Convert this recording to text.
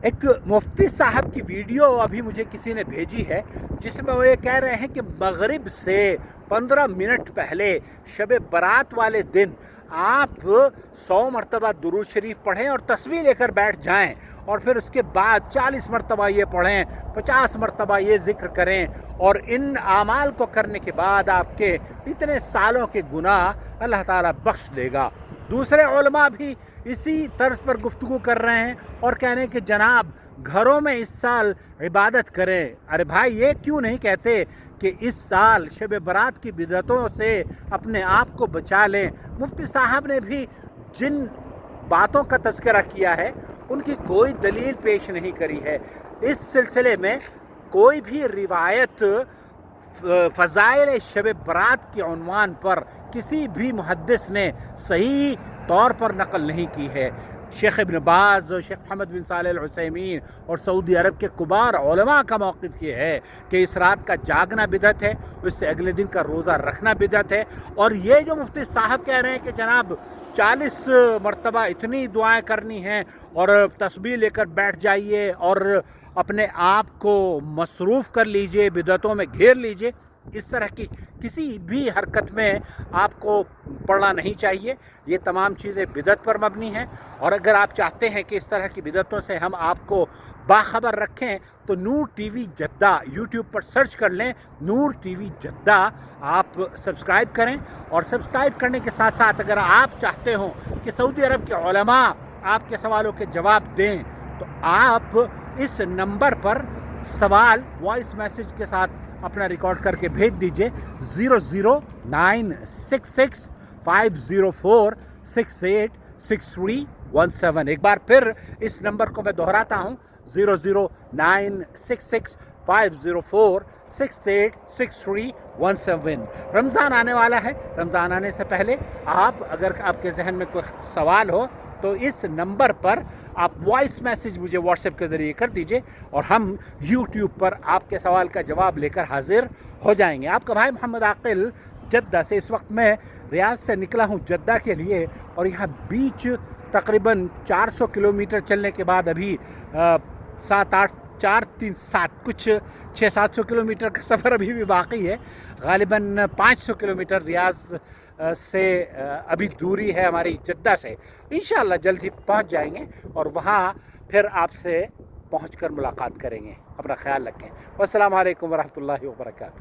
ایک مفتی صاحب کی ویڈیو ابھی مجھے کسی نے بھیجی ہے جس میں وہ یہ کہہ رہے ہیں کہ مغرب سے 15 منٹ پہلے شب برات والے دن آپ 100 مرتبہ درود شریف پڑھیں اور تسبیح لے کر بیٹھ جائیں، اور پھر اس کے بعد 40 مرتبہ یہ پڑھیں، 50 مرتبہ یہ ذکر کریں، اور ان اعمال کو کرنے کے بعد آپ کے اتنے سالوں کے گناہ اللہ تعالیٰ بخش دے گا۔ دوسرے علماء بھی اسی طرز پر گفتگو کر رہے ہیں اور کہہ رہے ہیں کہ جناب گھروں میں اس سال عبادت کریں۔ ارے بھائی، یہ کیوں نہیں کہتے کہ اس سال شب برات کی بدعتوں سے اپنے آپ کو بچا لیں؟ مفتی صاحب نے بھی جن باتوں کا تذکرہ کیا ہے ان کی کوئی دلیل پیش نہیں کری ہے۔ اس سلسلے میں کوئی بھی روایت فضائل شب برات کے عنوان پر کسی بھی محدث نے صحیح طور پر نقل نہیں کی ہے۔ شیخ ابن باز، شیخ محمد بن صالح العثیمین اور سعودی عرب کے کبار علماء کا موقف یہ ہے کہ اس رات کا جاگنا بدعت ہے، اس سے اگلے دن کا روزہ رکھنا بدعت ہے۔ اور یہ جو مفتی صاحب کہہ رہے ہیں کہ جناب 40 مرتبہ اتنی دعائیں کرنی ہیں اور تسبیح لے کر بیٹھ جائیے اور اپنے آپ کو مصروف کر لیجئے، بدعتوں میں گھیر لیجئے، اس طرح کی کسی بھی حرکت میں آپ کو پڑنا نہیں چاہیے۔ یہ تمام چیزیں بدعت پر مبنی ہیں، اور اگر آپ چاہتے ہیں کہ اس طرح کی بدعتوں سے ہم آپ کو باخبر رکھیں تو نور ٹی وی جدہ یوٹیوب پر سرچ کر لیں، نور ٹی وی جدہ آپ سبسکرائب کریں، اور سبسکرائب کرنے کے ساتھ ساتھ اگر آپ چاہتے ہوں کہ سعودی عرب کے علماء آپ کے سوالوں کے جواب دیں تو آپ اس نمبر پر سوال وائس میسج کے ساتھ اپنا ریکارڈ کر کے بھیج دیجئے 0096650468631 ایک بار پھر اس نمبر کو میں دہراتا ہوں 0096650468631 رمضان آنے والا ہے۔ رمضان آنے سے پہلے اگر آپ کے ذہن میں کوئی سوال ہو تو اس نمبر پر آپ وائس میسج مجھے واٹس ایپ کے ذریعے کر دیجئے، اور ہم یوٹیوب پر آپ کے سوال کا جواب لے کر حاضر ہو جائیں گے۔ آپ کا بھائی محمد عاقل جدہ سے، اس وقت میں ریاض سے نکلا ہوں جدہ کے لیے، اور یہاں بیچ تقریباً 400 کلومیٹر چلنے کے بعد ابھی 600-700 کلومیٹر کا سفر ابھی بھی باقی ہے۔ غالباً 500 کلومیٹر ریاض سے ابھی دوری ہے ہماری جدہ سے۔ انشاءاللہ جلد ہی پہنچ جائیں گے اور وہاں پھر آپ سے پہنچ کر ملاقات کریں گے۔ اپنا خیال رکھیں۔ والسلام علیکم ورحمۃ اللہ وبرکاتہ۔